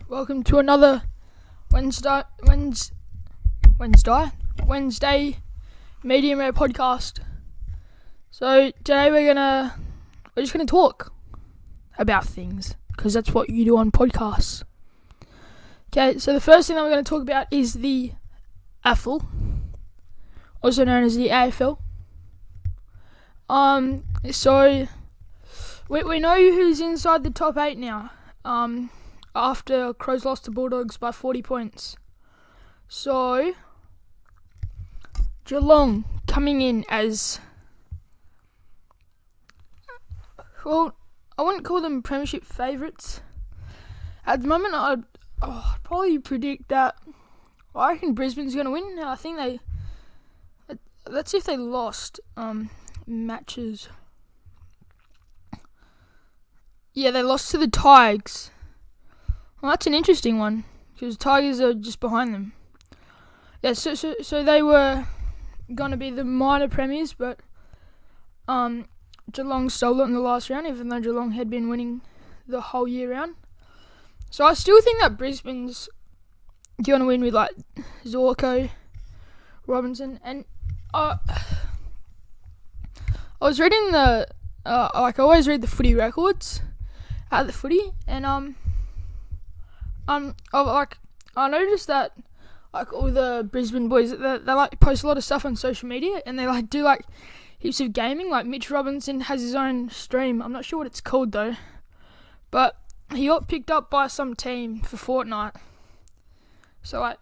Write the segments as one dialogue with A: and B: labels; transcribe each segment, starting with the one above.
A: Welcome to another Wednesday medium rare podcast. So today we're just gonna talk about things because that's what you do on podcasts. Okay, so the first thing that we're going to talk about is the AFL, also known as the AFL. So we know who's inside the top 8 now. After Crows lost to Bulldogs by 40 points. So Geelong coming in as, well, I wouldn't call them premiership favourites. At the moment, I'd probably predict that I reckon Brisbane's going to win. I think let's see if they lost matches. Yeah, they lost to the Tigers. Well, that's an interesting one because Tigers are just behind them. Yeah, so they were going to be the minor premiers, but Geelong stole it in the last round, even though Geelong had been winning the whole year round. So I still think that Brisbane's going to win with like Zorko, Robinson, and I was reading I always read the footy records at the footy, and I noticed that like all the Brisbane boys they like post a lot of stuff on social media, and they like do like heaps of gaming. Like Mitch Robinson has his own stream. I'm not sure what it's called though, but he got picked up by some team for Fortnite. So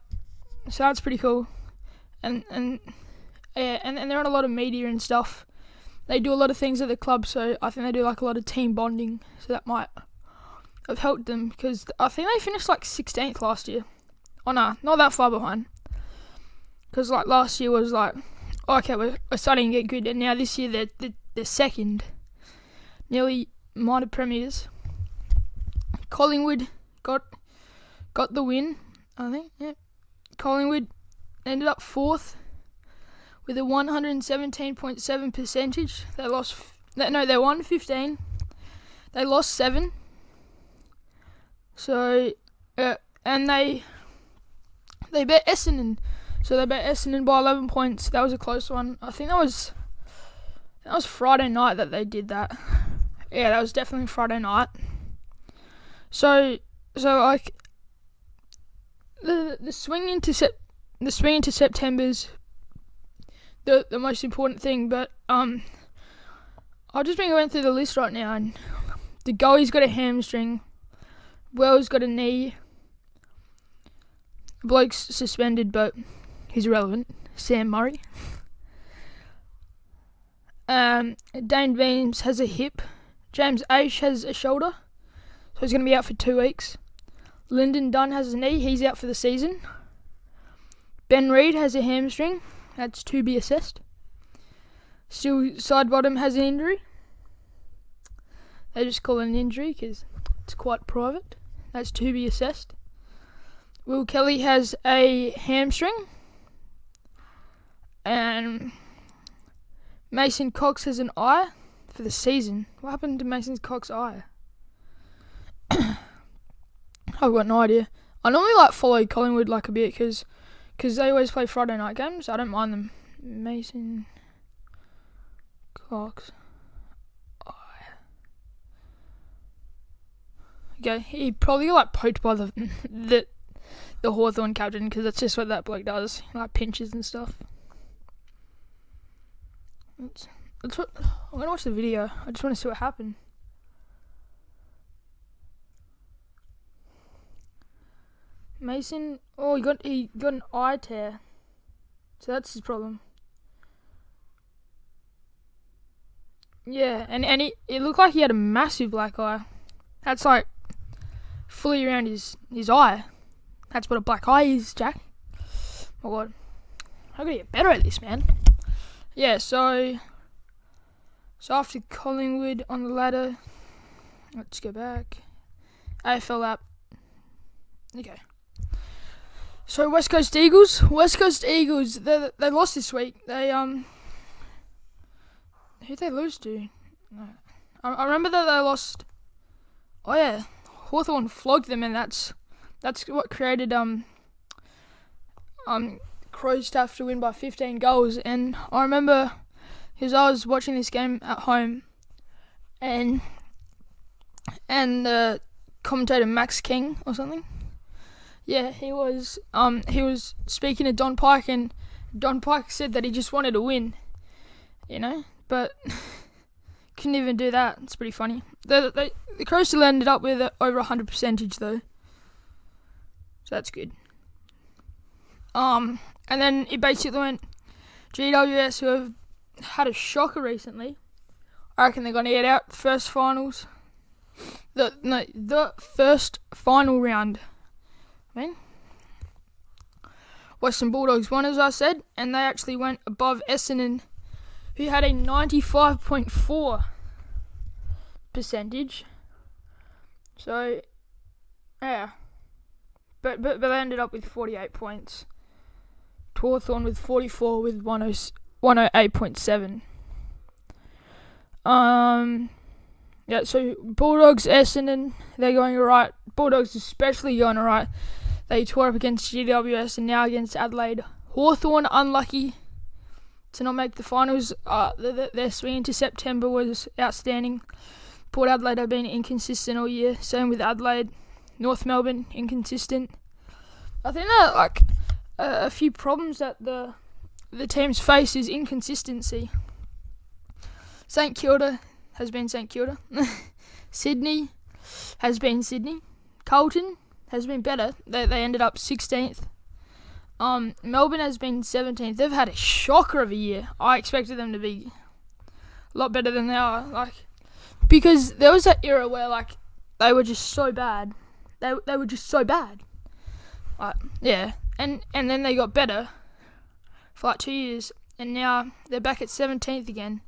A: that's pretty cool, and they're on a lot of media and stuff. They do a lot of things at the club, so I think they do like a lot of team bonding. So that might have helped them because I think they finished like 16th last year. Oh no, not that far behind. Because like last year was like, okay, we're starting to get good, and now this year they're second, nearly minor premiers. Collingwood got the win, I think. Yeah, Collingwood ended up 4th with a 117.7 percentage. They won 15. They lost 7. So, and they bet Essendon. So they bet Essendon by 11 points. That was a close one. I think that was Friday night that they did that. Yeah, that was definitely Friday night. So like the swing into September's the most important thing. But I've just been going through the list right now, and the goalie's got a hamstring. Wells got a knee. Bloke's suspended, but he's relevant. Sam Murray. Dane Beams has a hip. James Aish has a shoulder, so he's going to be out for 2 weeks. Lyndon Dunn has a knee. He's out for the season. Ben Reid has a hamstring. That's to be assessed. Still Sidebottom has an injury. They just call it an injury because it's quite private. That's to be assessed. Will Kelly has a hamstring. And Mason Cox has an eye for the season. What happened to Mason Cox's eye? I've got no idea. I normally follow Collingwood a bit because they always play Friday night games. I don't mind them. Mason Cox. Okay, he probably got poked by the Hawthorn captain because that's just what that bloke does. He pinches and stuff. That's what I'm gonna watch the video. I just want to see what happened. Mason, he got an eye tear, so that's his problem. Yeah, and it looked like he had a massive black eye. That's fully around his eye. That's what a black eye is, Jack. Oh God, I gotta get better at this, man. Yeah, so after Collingwood on the ladder, let's go back. AFL app. Okay. So West Coast Eagles, they lost this week. Who'd they lose to? No. I remember that they lost. Oh yeah, Hawthorn flogged them, and that's That's what created Crows to have to win by 15 goals. And I remember because I was watching this game at home, and the commentator Max King or something. Yeah, he was speaking to Don Pike, and Don Pike said that he just wanted to win, but couldn't even do that. It's pretty funny. The Crows still ended up with over 100 percentage though, so that's good. And then it basically went GWS, who have had a shocker recently. I reckon they're gonna get out first finals. The first final round. Western Bulldogs won, as I said, and they actually went above Essendon, who had a 95.4 percentage. So, yeah. But they ended up with 48 points. Hawthorn with 44 with 108.7. Yeah, so Bulldogs, Essendon, they're going alright. Bulldogs especially going alright. They tore up against GWS and now against Adelaide. Hawthorn unlucky to not make the finals. Their swing into September was outstanding. Port Adelaide have been inconsistent all year. Same with Adelaide. North Melbourne, inconsistent. I think that a few problems that the teams face is inconsistency. St Kilda has been St Kilda. Sydney has been Sydney. Carlton has been better. They ended up 16th. Melbourne has been 17th. They've had a shocker of a year. I expected them to be a lot better than they are. Because there was that era where they were just so bad. They were just so bad. Yeah. And then they got better for 2 years, and now they're back at 17th again.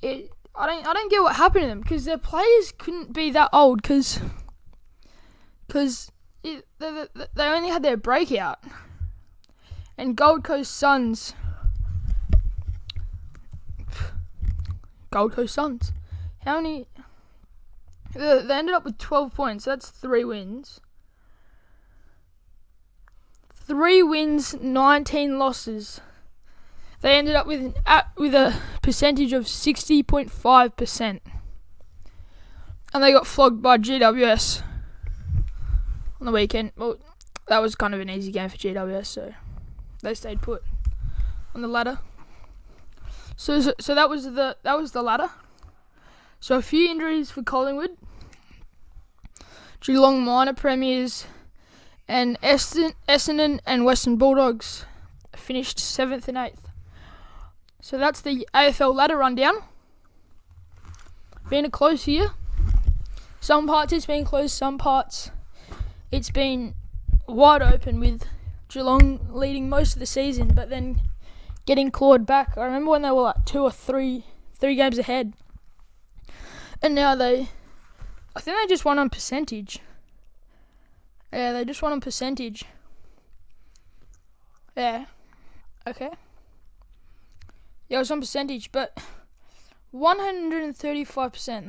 A: I don't get what happened to them, because their players couldn't be that old, because they only had their breakout. And Gold Coast Suns, how many? They ended up with 12 points. That's 3 wins. 3 wins, 19 losses. They ended up with a percentage of 60.5%. And they got flogged by GWS on the weekend. Well, that was kind of an easy game for GWS, so they stayed put on the ladder. So that was the ladder. So a few injuries for Collingwood. Geelong minor premiers, and Essendon and Western Bulldogs finished 7th and 8th. So that's the AFL ladder rundown. Been a close year. Some parts it's been close, some parts it's been wide open, with Geelong leading most of the season, but then getting clawed back. I remember when they were 2 or 3 games ahead. And now I think they just won on percentage. Yeah, they just won on percentage. Yeah. Okay. Yeah, it was on percentage, but 135%.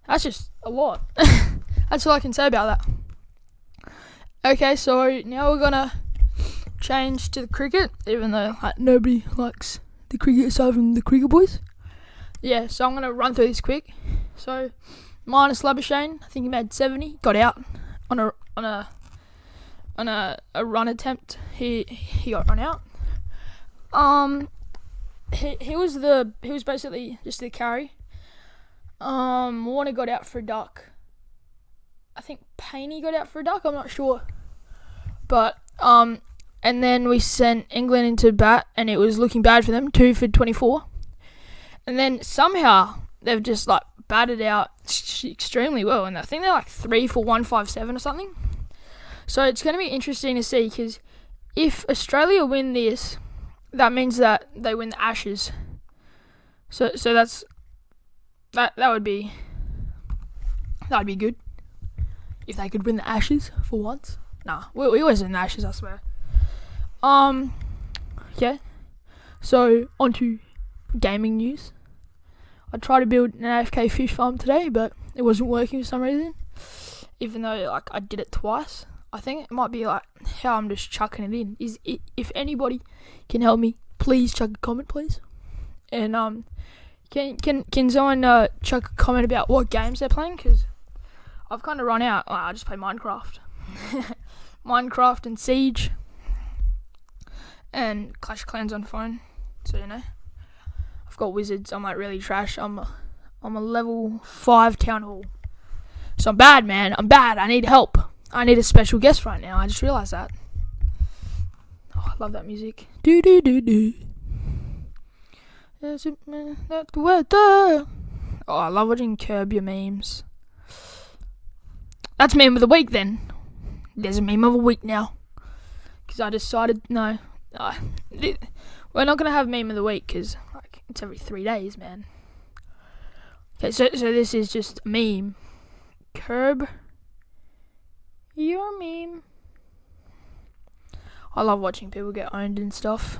A: That's just a lot. That's all I can say about that. Okay, so now we're gonna change to the cricket, even though nobody likes the cricket aside from the cricket boys. Yeah, so I'm going to run through this quick. So, minus Labuschagne, I think he made 70, got out on a run attempt. He got run out. He was basically just the carry. Warner got out for a duck. I think Payne got out for a duck, I'm not sure. But and then we sent England into bat, and it was looking bad for them, 2 for 24. And then somehow they've just batted out extremely well, and I think they're 3 for 157 or something. So it's going to be interesting to see, because if Australia win this, that means that they win the Ashes. So that would be good if they could win the Ashes for once. Nah, we always win the Ashes, I swear. Yeah. So on to gaming news. I tried to build an AFK fish farm today, but it wasn't working for some reason. even though like I did it twice. I think it might be like how I'm just chucking it in. If anybody can help me, please chuck a comment, please. And can someone chuck a comment about what games they're playing? Because I've kind of run out. I just play Minecraft, Minecraft and Siege, and Clash of Clans on phone. So I've got wizards. I'm like really trash. I'm a level 5 town hall. So I'm bad, man. I'm bad. I need help. I need a special guest right now. I just realised that. Oh, I love that music. Do do do do. That's the weather. Oh, I love watching Curb Your memes. That's meme of the week then. There's a meme of the week now. Because I decided, no. We're not going to have meme of the week because like, it's every 3 days, man. Okay, so this is just a meme. Curb your meme. I love watching people get owned and stuff.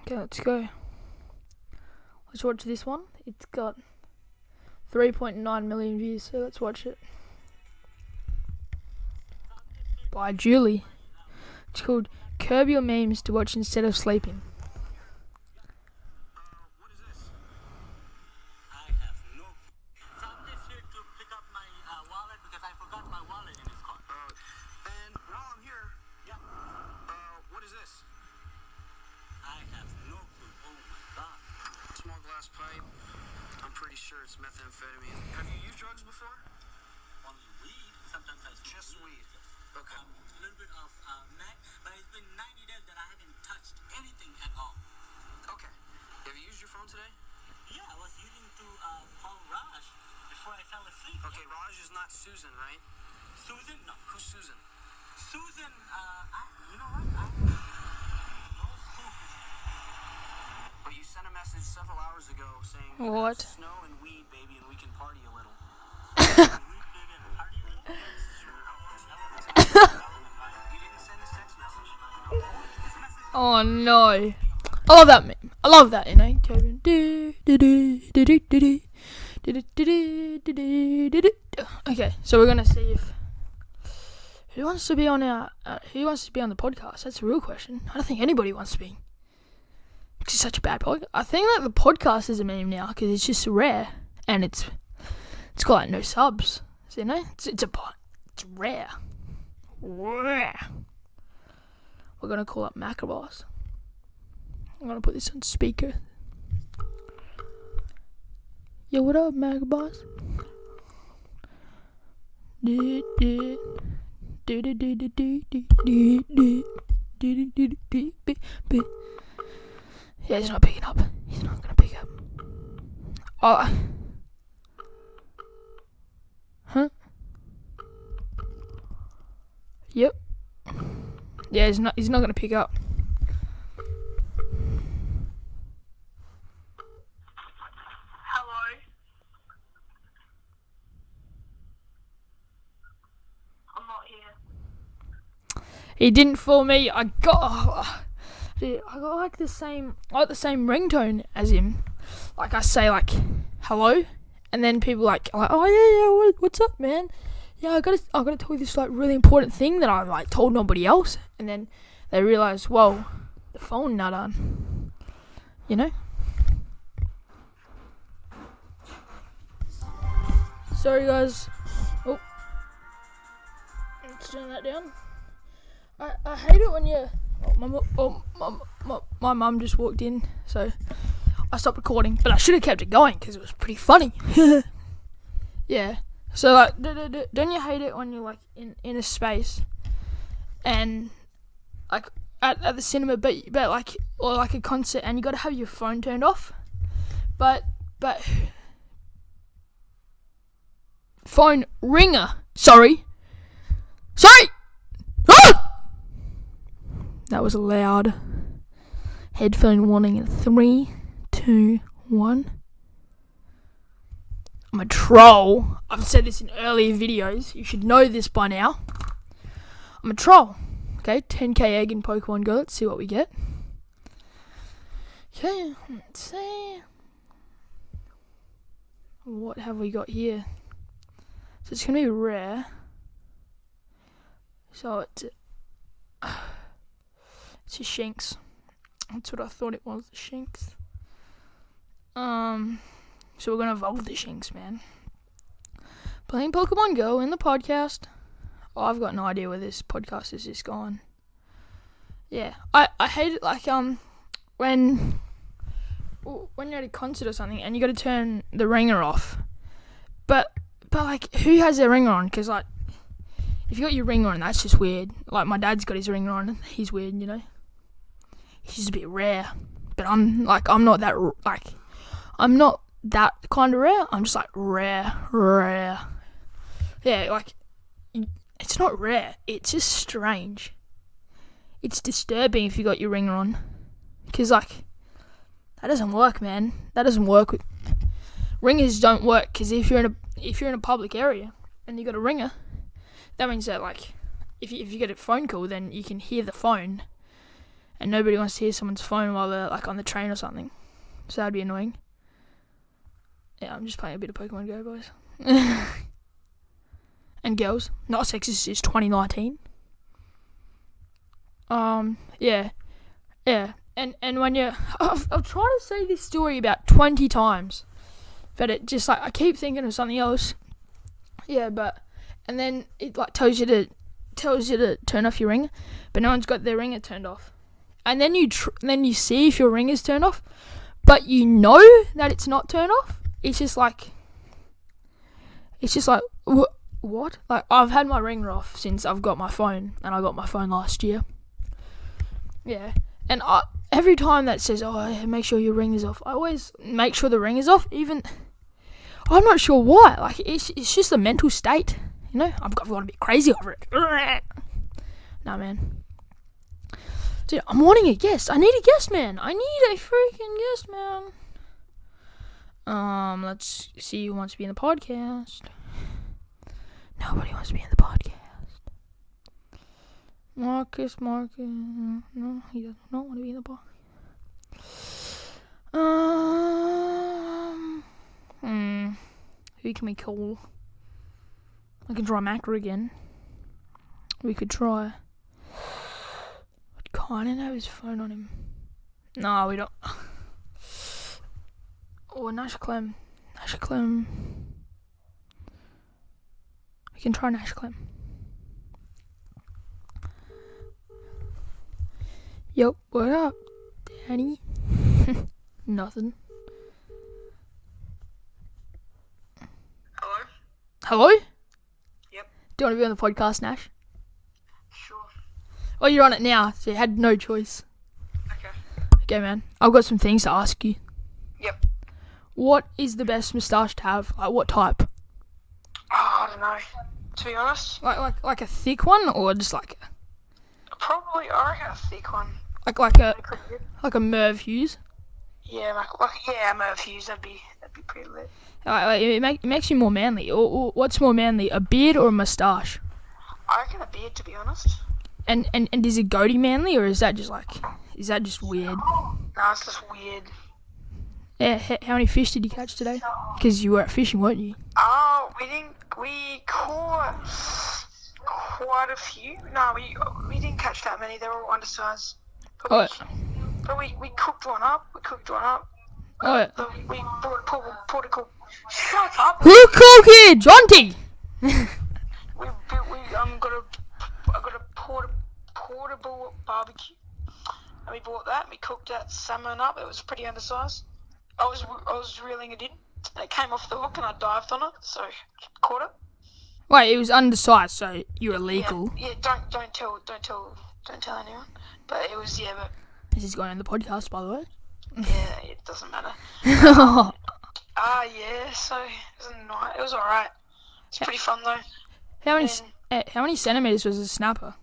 A: Okay, let's go. Let's watch this one. It's got 3.9 million views, so let's watch it. By Julie. It's called Curb Your Memes to Watch Instead of Sleeping.
B: What is this? I have no. So I'm just here to pick up my wallet because I forgot my wallet in this car. And while I'm here, yeah. What is this? I have no clue. Oh my god. Small glass pipe. I'm pretty sure it's methamphetamine. Have you used drugs before? Only weed. Sometimes I smoke just weed. Okay. A little bit of meth, but it's been 90 days that I haven't touched anything at all. Okay. Have you used your phone today? Yeah, I was using to call Raj before I fell asleep. Okay, Raj is not Susan, right? Susan? No. Who's Susan? Susan, you know what? I don't know who. But you sent a message several hours ago saying
A: What?
B: Snow and weed, baby, and we can party a little.
A: Oh no. I love that meme. I love that, Kevin. Okay, so we're gonna see if who wants to be on the podcast. That's a real question. I don't think anybody wants to be. It's such a bad podcast. I think that the podcast is a meme now because it's just rare and it's got like no subs. So it's rare. Rare. We're gonna call up Macabos. I'm gonna put this on speaker. Yo, what up, Macabos? Yeah, he's not picking up. He's not gonna pick up. Oh. Huh? Yep. Yeah, he's not gonna pick up.
C: Hello. I'm not here.
A: He didn't fool me. I got like the same ringtone as him. Like I say like hello, and then people like oh yeah, what's up, man? Yeah, I gotta tell you this like really important thing that I like told nobody else, and then they realize, whoa, the phone not on. Sorry guys. Oh, let's turn that down. I hate it when you. My mum just walked in, so I stopped recording. But I should have kept it going because it was pretty funny. Yeah. So like, don't you hate it when you're like in a space, and like at the cinema, but like or like a concert, and you got to have your phone turned off, but phone ringer. Sorry. Ah! That was a loud headphone warning in 3, 2, 1. I'm a troll. I've said this in earlier videos. You should know this by now. I'm a troll. Okay, 10k egg in Pokemon Go. Let's see what we get. Okay, let's see. What have we got here? So it's gonna be rare. So it's a Shinx. That's what I thought it was, the Shinx. So we're gonna evolve the Shinx, man. Playing Pokemon Go in the podcast. Oh, I've got no idea where this podcast is just gone. Yeah, I hate it, like, when you're at a concert or something and you got to turn the ringer off. But like, who has their ringer on? Because, like, if you got your ringer on, that's just weird. Like, my dad's got his ringer on and he's weird, you know? He's just a bit rare. But I'm not that kind of rare. I'm just, like, rare. Yeah, like, it's not rare. It's just strange. It's disturbing if you got your ringer on. Because, like, that doesn't work, man. That doesn't work. Ringers don't work, because if you're in a public area and you got a ringer, that means that, like, if you get a phone call, then you can hear the phone, and nobody wants to hear someone's phone while they're, like, on the train or something. So that'd be annoying. Yeah, I'm just playing a bit of Pokemon Go, boys. And girls. Not sexist, it's 2019. Yeah. And when I've tried to say this story about 20 times, but it just, like, I keep thinking of something else. Yeah, and then it, like, tells you to turn off your ringer, but no one's got their ringer turned off. And then you see if your ringer's turned off, but you know that it's not turned off. It's just like what? Like, I've had my ringer off since I've got my phone, and I got my phone last year. Yeah, and every time that says, "Oh, make sure your ringer's off," I always make sure the ringer's off. Even I'm not sure why. Like, it's just a mental state, you know. I've got a bit crazy over it. Nah, man. Dude, I'm wanting a guest. I need a guest, man. I need a freaking guest, man. Let's see who wants to be in the podcast. Nobody wants to be in the podcast. Marcus. No, he does not want to be in the podcast. Who can we call? I can try Macra again. We could try. But Kynan have his phone on him. No, we don't. Or Nash Clem. We can try Nash Clem. Yo, what up, Danny? Nothing. Hello?
C: Yep.
A: Do you want to be on the podcast, Nash?
C: Sure.
A: Oh, you're on it now, so you had no choice. Okay, man. I've got some things to ask you.
C: Yep.
A: What is the best moustache to have? Like, what type?
C: Oh, I don't know. To be honest,
A: Like a thick one, or just like
C: probably I reckon a thick one.
A: like a Merv Hughes?
C: Yeah, Merv Hughes. That'd be pretty lit.
A: Like it makes you more manly. Or what's more manly, a beard or a moustache?
C: I reckon a beard, to be honest.
A: And is it goatee manly, or is that just weird?
C: No, it's just weird.
A: Yeah, how many fish did you catch today? Because you were out fishing, weren't you?
C: Oh, we caught quite a few. No, we didn't catch that many. They were all undersized. But we cooked one up.
A: Oh, yeah.
C: We brought a cook. Shut up!
A: Who cooked it? Jonty!
C: I got a portable barbecue, and we bought that. And we cooked that salmon up. It was pretty undersized. I was reeling it in, and it came off the hook, and I dived on it, so caught it.
A: Wait, it was undersized, so you're illegal.
C: Yeah. Don't tell anyone. But it was But
A: This is going on the podcast, by the way.
C: yeah, it doesn't matter. Yeah. So it was alright. It's pretty fun though.
A: How many centimeters was a snapper?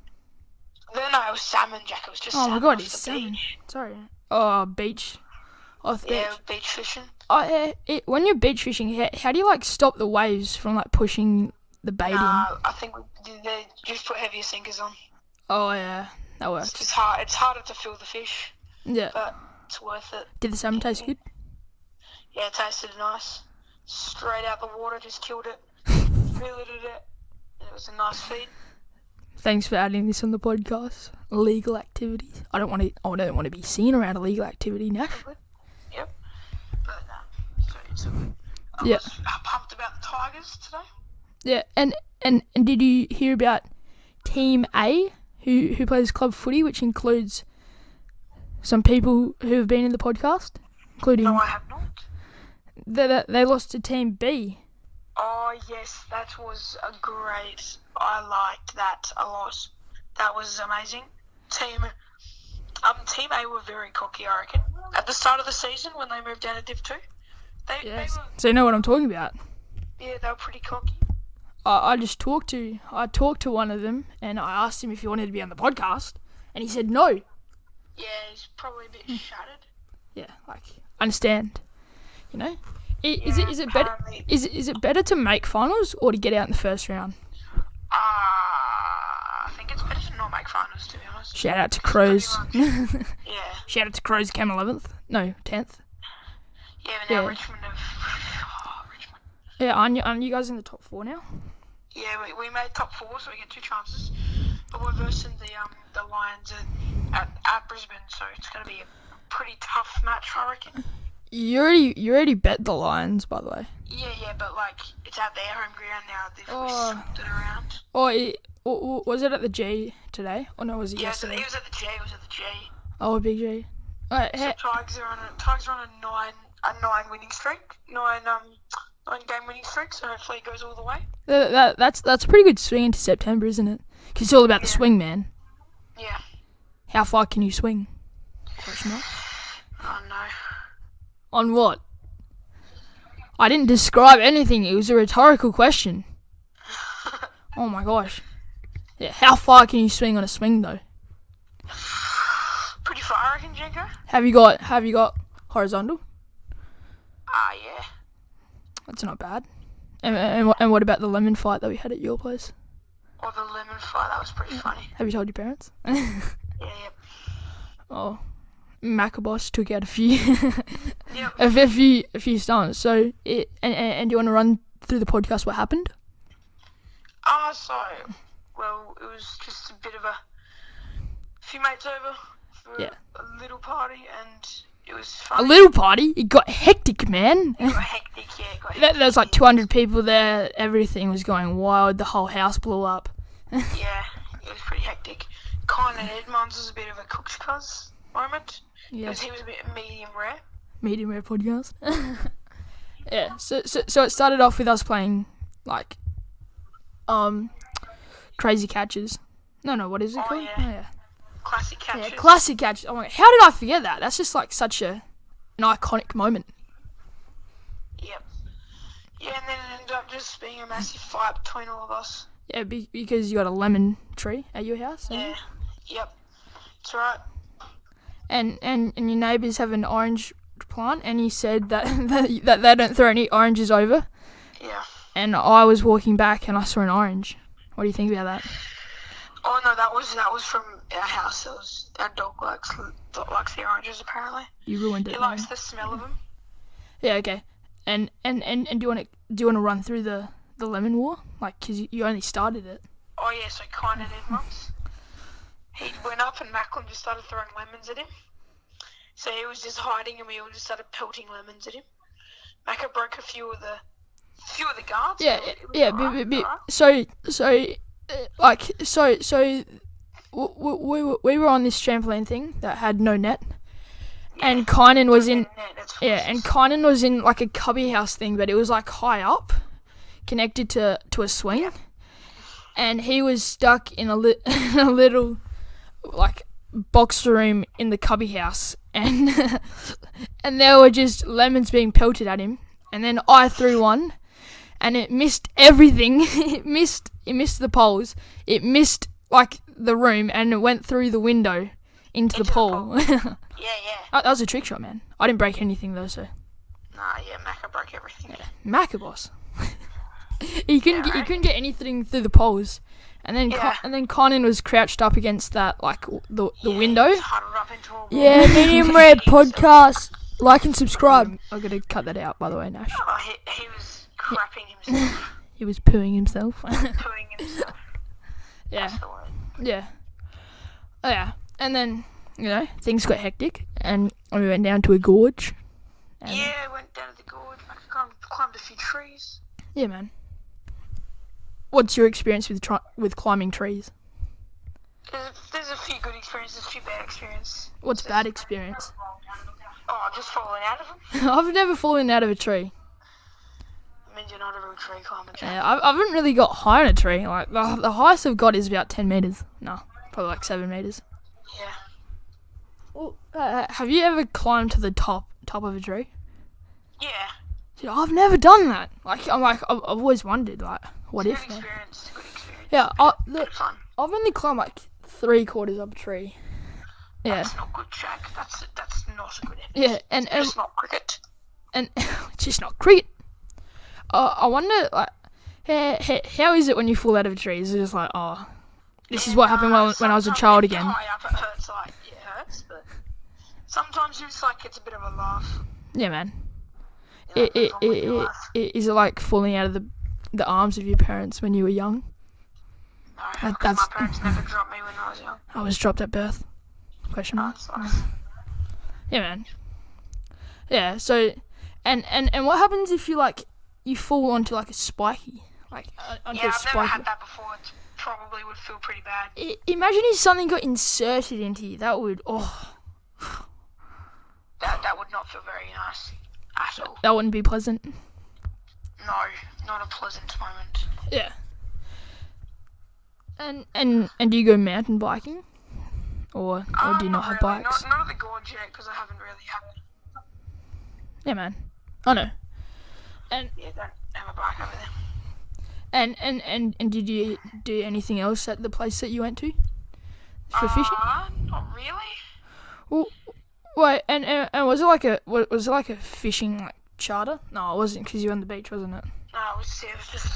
C: No, it was salmon, Jack. It was just.
A: Oh
C: salmon
A: my god,
C: off
A: it's
C: the
A: salmon.
C: beach.
A: Sorry. Oh, beach. Off the beach.
C: Yeah, beach fishing.
A: When you're beach fishing, how do you like stop the waves from like pushing the bait in?
C: I think they just put heavier sinkers on.
A: Oh yeah, that works.
C: It's harder to feel the fish.
A: Yeah.
C: But It's worth it.
A: Did the salmon taste good?
C: Yeah, it tasted nice. Straight out the water, just killed it. Filleted it. And it was a nice feed.
A: Thanks for adding this on the podcast. Illegal activities. I don't want to be seen around illegal activity, Nash.
C: Yep. But so good. I
A: Yeah.
C: was pumped about the Tigers today.
A: Yeah, and did you hear about Team A, who plays club footy, which includes some people who have been in the podcast, including
C: No, I have not.
A: they lost to Team B.
C: Oh yes, that was a great. I liked that a lot. That was amazing. Team A were very cocky, I reckon. At the start of the season, when they moved down to Div 2, they were,
A: So you know what I'm talking about.
C: yeah, they were pretty cocky.
A: I talked to one of them, and I asked him if he wanted to be on the podcast, and he said no.
C: Yeah, he's probably a bit shattered.
A: Yeah, like understand, you know. Is it better?
C: Apparently-
A: Is it better to make finals or to get out in the first round?
C: I think it's better to not make finals, to be honest.
A: Shout out to Crows.
C: Yeah.
A: Shout out to Crows came 11th. No, 10th.
C: Yeah, but now
A: Yeah.
C: Richmond have... Richmond.
A: Yeah, aren't you guys in the top 4 now?
C: Yeah, we made top 4, so we get 2 chances. But we're versing the Lions at Brisbane, so it's going to be a pretty tough match, I reckon.
A: You already bet the Lions, by the way.
C: Yeah, but like it's at their home ground now. They've swapped it around.
A: Was it at the G today? Or no, was it
C: Yeah,
A: yesterday?
C: it was at the G. It was at the G.
A: Oh, Big G. Alright,
C: So Tigers are on a nine winning streak. Nine game winning streak. So hopefully it goes all the way.
A: that's a pretty good swing into September, isn't it? Because it's all about the swing, man.
C: Yeah.
A: How far can you swing? Question mark.
C: Oh no.
A: On what? I didn't describe anything. It was a rhetorical question. Oh my gosh. Yeah, how far can you swing on a swing though?
C: Pretty far, I reckon, Jenko.
A: Have you got horizontal?
C: Yeah.
A: That's not bad. And what about the lemon fight that we had at your place?
C: Or the lemon fight. That was pretty funny.
A: Have you told your parents?
C: Yeah.
A: Oh, Maccaboss took out a few,
C: Yep.
A: a few stunts. So, and do you want to run through the podcast what happened?
C: Well, it was just a bit of a few mates over for
A: Yeah.
C: a little party, and it was
A: A
C: fun.
A: little party. It got hectic, man.
C: It got hectic, yeah. It got hectic.
A: There's like 200 people there. Everything was going wild. The whole house blew up.
C: Yeah, it was pretty hectic. Colin Edmonds was a bit of a cook's cuz moment.
A: Yes.
C: Because he was a bit medium rare.
A: Medium rare podcast. Yeah. So it started off with us playing like, crazy catches. No. What is it called?
C: Yeah.
A: Oh, yeah.
C: Classic catches.
A: Yeah, classic catches. Oh my, how did I forget that? That's just like such an iconic moment.
C: Yep. Yeah, and then it ended up just being a massive fight between all of us.
A: Yeah, because you got a lemon tree at your house.
C: Yeah. Yep. That's right.
A: And your neighbours have an orange plant, and he said that that they don't throw any oranges over.
C: Yeah.
A: And I was walking back and I saw an orange. What do you think about that?
C: Oh no, that was from our house. It was our dog likes the oranges apparently.
A: You ruined it.
C: He
A: man.
C: likes the smell of them.
A: Yeah, okay. And do you want to run through the lemon war? Like, 'cause you only started it.
C: Oh yeah, so Kynan Edmonds. He went up and Macklin just started throwing lemons at him. So he was just hiding and we all just started pelting lemons at him. Macca broke a few of the guards.
A: Yeah,
C: so it was
A: yeah.
C: alright,
A: We were on this trampoline thing that had no net, and Kynan was in. Yeah, and Kynan was in like a cubby house thing, but it was like high up, connected to a swing, and he was stuck in a little like box room in the cubby house, and and there were just lemons being pelted at him, and then I threw one, and it missed everything. It missed the poles. It missed like the room, and it went through the window into the pole.
C: Yeah.
A: That was a trick shot, man. I didn't break anything though, so.
C: Nah, yeah, Macca broke everything.
A: Maccaboss. he couldn't get anything through the poles, and then Conan was crouched up against that the window.
C: He's huddled up into a wall.
A: Yeah, Medium Rare Podcast. Like and subscribe. I'm gonna cut that out, by the way, Nash.
C: Oh, he was crapping himself.
A: He was pooing himself.
C: Pooing himself.
A: Yeah.
C: That's the word.
A: Yeah. Oh, yeah. And then, things got hectic, and we went down to a gorge.
C: Yeah, went down to the gorge. I climbed a few trees.
A: Yeah, man. What's your experience with climbing trees?
C: There's a few good experiences, a few bad experiences.
A: What's bad experience?
C: Oh, just falling out of them.
A: I've never fallen out of a tree.
C: I mean, you're not a real tree climber.
A: Yeah, I haven't really got high on a tree. Like, the highest I've got is about 10 metres. No, probably like 7 metres.
C: Yeah.
A: Well, have you ever climbed to the top of a tree?
C: Yeah.
A: Dude, I've never done that. I've always wondered, what if?
C: Good experience.
A: Yeah,
C: Good fun.
A: I've only climbed 3/4 of a tree. Yeah.
C: That's not good, Jack. That's not a good effort.
A: Yeah, and
C: It's not cricket.
A: and it's just not cricket. I wonder, how is it when you fall out of a tree? Is it just this is what happened when I was a child again?
C: High up, it hurts. It hurts, but sometimes it's it's a bit of a laugh.
A: Yeah, man.
C: You know,
A: Is it like falling out of the arms of your parents when you were young?
C: No, because my parents never dropped me when I was young.
A: I was dropped at birth. Question mark.
C: That's nice.
A: Yeah, man. Yeah. So, and what happens if you fall onto a spiky, onto a
C: I've
A: spiky?
C: never had that before. It probably would feel pretty bad.
A: Imagine if something got inserted into you. That would
C: That would not feel very nice at all.
A: That wouldn't be pleasant.
C: No, not a pleasant moment.
A: Yeah. And do you go mountain biking, or do you not have
C: really.
A: bikes?
C: Not at the gorge yet, because I haven't really had it.
A: Yeah, man. I know. And
C: Yeah, don't have a bike over there.
A: and did you do anything else at the place that you went to for fishing?
C: Not really.
A: Well, wait, and was it like a fishing charter? No, it wasn't, because you were on the beach, wasn't it?
C: No, it was just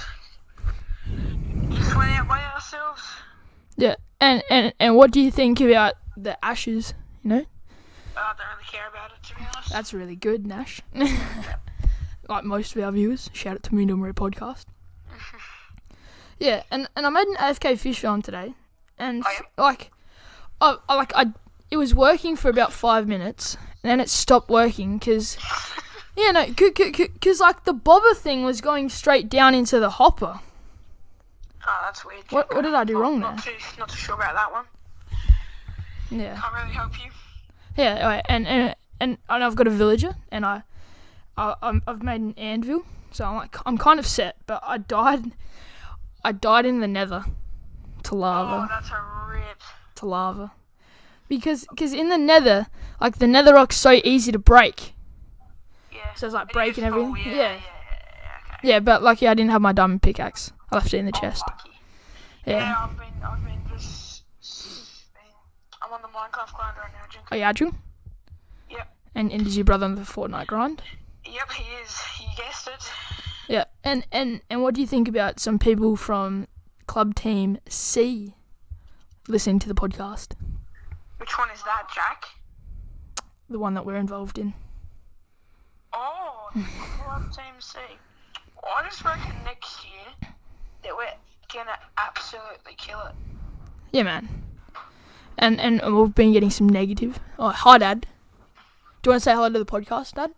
C: went out by ourselves.
A: Yeah. And what do you think about the ashes?
C: I don't really care about it, to be honest.
A: That's really good, Nash. Like most of our viewers, shout out to Medium Rare Podcast. Yeah, and I made an AFK fish farm today, and it was working for about 5 minutes, and then it stopped working because the bobber thing was going straight down into the hopper.
C: Oh, that's weird.
A: What did I do wrong there?
C: Not too sure about that one.
A: Yeah.
C: Can't really help you.
A: Yeah, right, and I've got a villager, and I've made an anvil, so I'm kind of set, but I died in the nether to lava.
C: Oh, that's a rip.
A: To lava. Because in the nether, the nether rock's so easy to break.
C: Yeah.
A: So it's
C: It
A: breaking
C: is
A: everything.
C: full,
A: Yeah.
C: Okay.
A: Yeah, but lucky I didn't have my diamond pickaxe. I left it in the chest.
C: Lucky.
A: Yeah.
C: I've been just. I'm on the Minecraft grind right now, Jink.
A: Oh, yeah, Adriel?
C: Yep.
A: And is your brother on the Fortnite grind?
C: Yep, he is. You guessed it.
A: Yeah. And what do you think about some people from Club Team C listening to the podcast?
C: Which one is that, Jack?
A: The one that we're involved in.
C: Oh, Club Team C. I just reckon next year that we're gonna absolutely kill it.
A: Yeah, man. And we've been getting some negative. Oh, hi, Dad. Do you want to say hello to the podcast, Dad?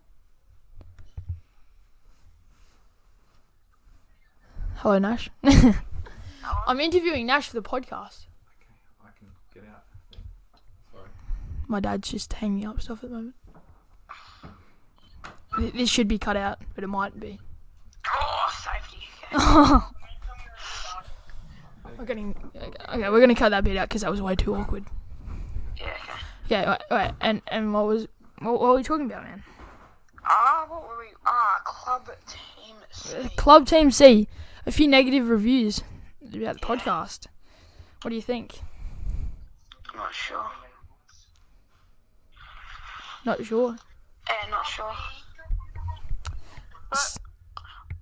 A: Hello, Nash. I'm interviewing Nash for the podcast.
D: Okay, I can get out. Sorry.
A: My dad's just hanging up stuff at the moment. This should be cut out, but it mightn't be.
C: Oh, safety. Okay.
A: We're gonna cut that bit out because that was way too awkward.
C: Yeah, okay.
A: Yeah, right. And what were we talking about, man?
C: What were we? Club Team C.
A: Club Team C. A few negative reviews about the podcast. What do you think?
C: I'm not sure.
A: Not sure.
C: Yeah, not sure. But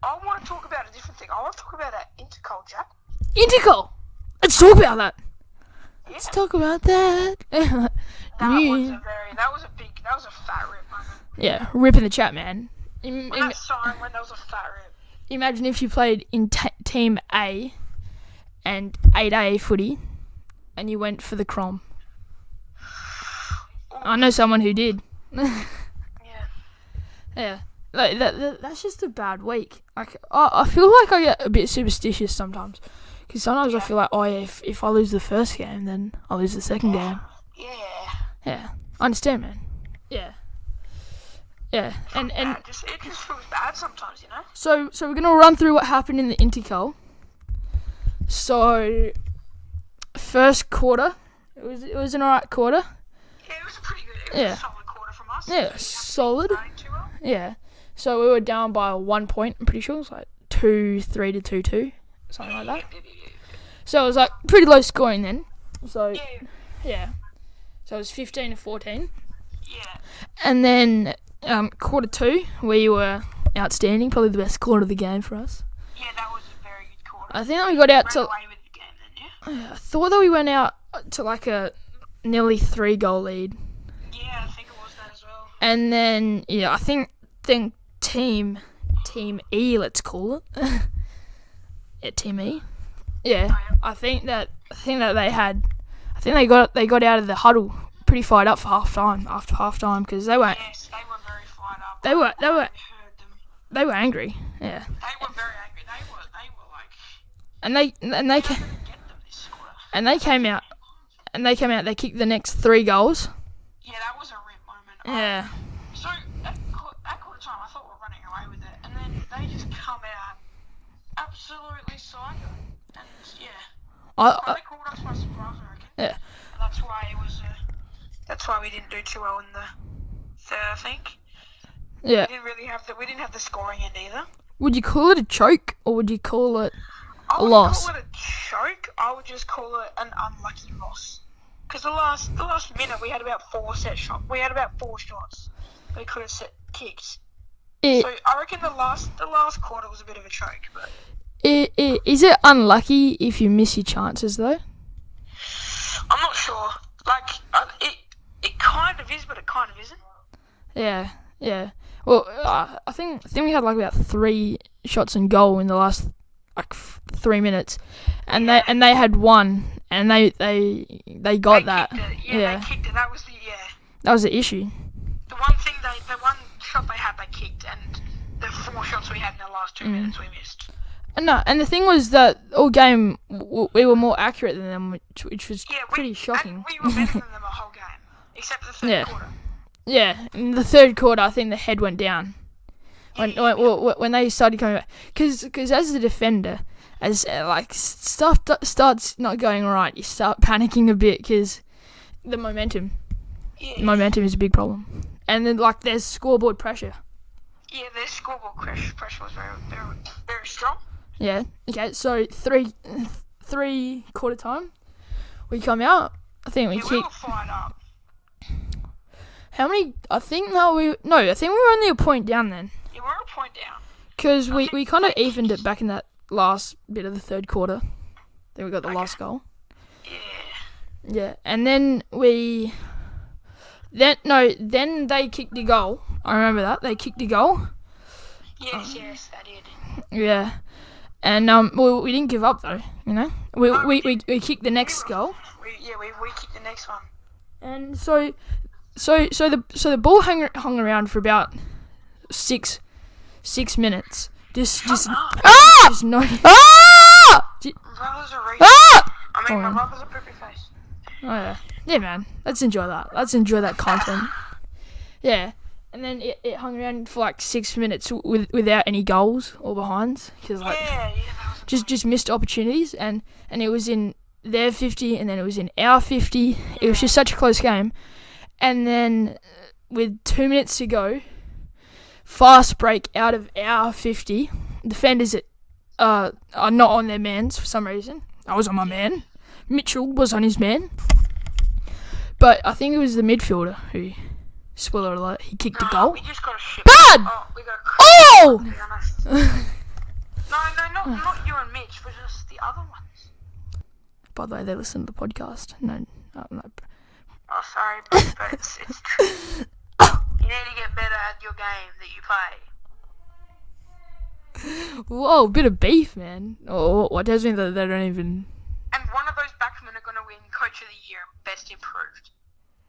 C: I want to talk about a different thing. I want to talk about that intercol, Jack.
A: Intercol. Let's talk about that.
C: Yeah.
A: Let's talk about that.
C: That
A: Yeah.
C: that was a fat rip moment.
A: Yeah, rip in the chat, man.
C: When that siren went, that was a fat rip.
A: Imagine if you played in Team A and 8A footy and you went for the Crom. I know someone who did.
C: Yeah.
A: Yeah. Like, that's just a bad week. Like, I feel like I get a bit superstitious sometimes. Because sometimes I feel like, oh yeah, if I lose the first game, then I'll lose the second game.
C: Yeah.
A: Yeah. I understand, man. Yeah. Yeah. And
C: It just feels bad sometimes, you know?
A: So we're gonna run through what happened in the Intercol. So first quarter, it was an alright quarter.
C: Yeah, it was pretty good. It was a solid quarter from us.
A: Yeah, solid.
C: Playing too well.
A: Yeah. So we were down by 1 point. I'm pretty sure it was like 2-3 to 2-2, something like that.
C: Yeah.
A: So it was like pretty low scoring then. So
C: Yeah.
A: yeah. So it was 15 to 14.
C: Yeah.
A: And then quarter 2, we were outstanding, probably the best quarter of the game for us.
C: Yeah, that was a very good quarter.
A: I think that we got out
C: Ran
A: to.
C: away with the game then, yeah?
A: I thought that we went out to like a nearly 3-goal lead,
C: Yeah, I think it was that as well.
A: and then yeah, I think team E, let's call it. Yeah, Team E. Yeah, I think that they got out of the huddle pretty fired up for after half time because they weren't.
C: Yes, they were very fired up.
A: They were-
C: I heard them.
A: They were angry. Yeah,
C: They were very angry. They were like,
A: and they
C: we're not going to get them this
A: came out. They kicked the next 3 goals.
C: Yeah, that was a rip moment.
A: Yeah.
C: So at quarter time, I thought we were running away with it, and then they just come out absolutely psycho. And yeah, they caught us by surprise, I reckon.
A: Yeah.
C: And that's why it was. That's why we didn't do too well in the third, I think.
A: Yeah.
C: We didn't have the scoring end either.
A: Would you call it a choke or would you call it
C: I
A: a
C: would
A: loss?
C: call it a choke. I would just call it an unlucky loss. Because the last minute we had about 4 set shots. We had about 4 shots we could have kicked. So I reckon the last quarter was a bit of a choke. But
A: Is it unlucky if you miss your chances though?
C: I'm not sure. Like it kind of is, but it kind of isn't.
A: Yeah. Well, I think we had like about 3 shots and goal in the last like 3 minutes, and they had 1, and they got that.
C: They kicked it. That was
A: That was the issue.
C: the one shot they had, they kicked, and the 4 shots we had in the last 2 minutes we missed.
A: And the thing was that all game we were more accurate than them, which was pretty shocking.
C: And we were better than them the whole game, except for the third quarter.
A: Yeah, in the third quarter, I think the head went down when they started coming back. Because as a defender, as like stuff starts not going right, you start panicking a bit because the momentum is a big problem, and then like there's scoreboard pressure.
C: Yeah, their scoreboard pressure was very, very, very strong.
A: Yeah. Okay. So three quarter time, we come out. I think we
C: we were fired up.
A: How many? I think we were only a point down then.
C: Yeah, we were a point down.
A: Because we kind of evened it back in that last bit of the third quarter. Then we got the last goal.
C: Yeah.
A: Yeah, and then then they kicked a goal. I remember that they kicked a goal.
C: Yes, they did.
A: Yeah, and we didn't give up though. You know, we kicked the next goal.
C: We kicked the next one.
A: And so the ball hung around for about 6 minutes. Just no.
C: Brothers are racing. My brother's a poopy face.
A: Oh yeah, man. Let's enjoy that. Let's enjoy that content. Yeah, and then it hung around for like 6 minutes without any goals or behinds because like just missed opportunities, and it was in their 50 and then it was in our 50. Yeah. It was just such a close game, and then with 2 minutes to go, fast break out of our 50. Defenders are not on their mans for some reason. I was on my man. Mitchell was on his man. But I think it was the midfielder who, spoiler alert, he kicked the goal.
C: We just got a shit.
A: Bad!
C: Oh! We got a
A: Oh!
C: to be honest. not you and Mitch, but just the other ones.
A: By the way, they listen to the podcast. No.
C: Oh, sorry, but it's true. You need to get better at your game that you play.
A: Whoa, bit of beef, man. Oh, what tells me that they don't even...
C: And one of those backmen are going to win Coach of the Year and Best Improved.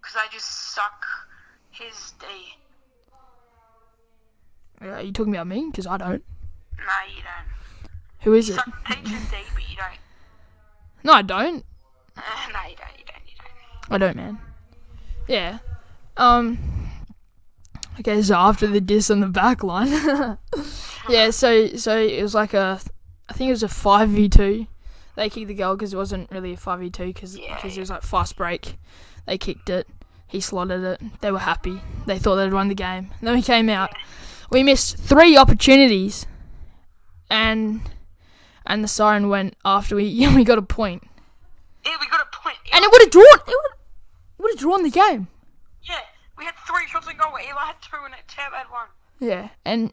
C: Because I just suck his D.
A: Are you talking about me? Because I don't.
C: No, you don't.
A: Who is
C: You
A: it?
C: suck teacher's D, but you don't.
A: No, I don't.
C: No, you don't.
A: I don't, man. Yeah. Okay, so after the diss on the back line. Yeah, so it was like I think it was a 5v2. They kicked the goal because it wasn't really a 5v2 because it was like fast break. They kicked it. He slotted it. They were happy. They thought they'd won the game. Then we came out. We missed 3 opportunities. And the siren went after we got a point.
C: Yeah, we got a point.
A: And it would have drawn the game.
C: Yeah, we had 3 shots on goal. Eli had 2 and Tab had 1.
A: Yeah, and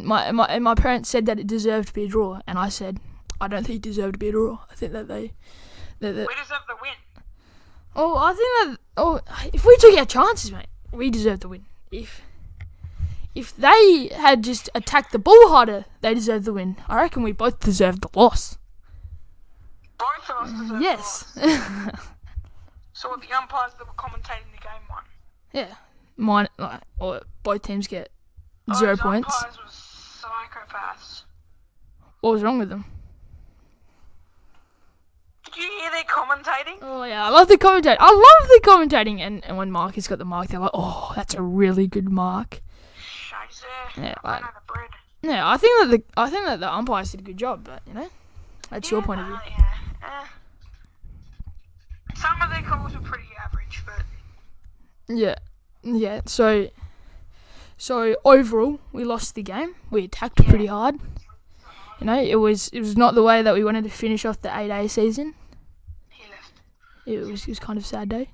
A: my parents said that it deserved to be a draw, and I said I don't think it deserved to be a draw. I think that
C: We deserve the win.
A: If we took our chances, mate, we deserved the win. If they had just attacked the ball harder, they deserved the win. I reckon we both deserved the loss.
C: Both of us deserve
A: Yes.
C: the loss. So what the umpires that were commentating the game won.
A: Yeah. Or both teams get 0
C: Those
A: points.
C: umpires were psychopaths.
A: What was wrong with them?
C: Did you hear their commentating?
A: Oh yeah, I love the commentating. And when Marcus got the mark, they're like, oh, that's a really good mark.
C: Scheiße.
A: Yeah,
C: I know the bread.
A: Yeah, I think that the umpires did a good job, but that's your point of view.
C: Yeah. Some of their calls were pretty average, but
A: Yeah. So overall, we lost the game. We attacked pretty hard. It was not the way that we wanted to finish off the 8A season.
C: he left.
A: It was kind of a sad day.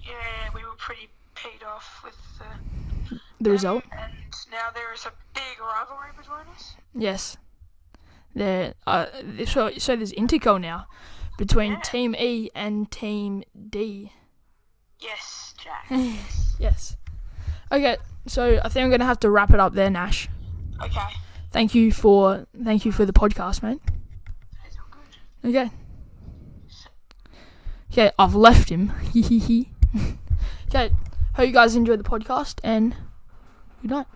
C: Yeah, we were pretty paid off with
A: The result.
C: And now there is a big rivalry between us.
A: Yes. So there's interco now between Team E and Team D.
C: Yes, Jack.
A: Yes. Okay, so I think I'm gonna have to wrap it up there, Nash.
C: Okay.
A: Thank you for the podcast, mate.
C: That's all good.
A: Okay. Okay, I've left him. Okay, hope you guys enjoyed the podcast and good night.